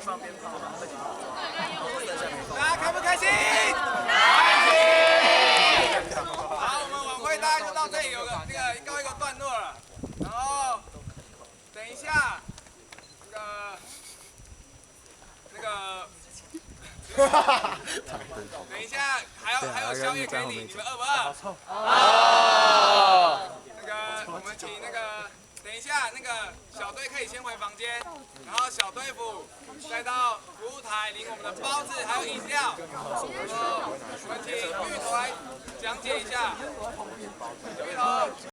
放鞭炮，然后会大家开不开心？开心。好，我们晚会大概就到这里，有个告一个段落了。然后等一下，等一下还有宵夜给你，你们饿不饿？我们请等一下小队可以先回房间，然后小队服再到服务台领我们的包子还有饮料。我们请芋头来讲解一下。芋头。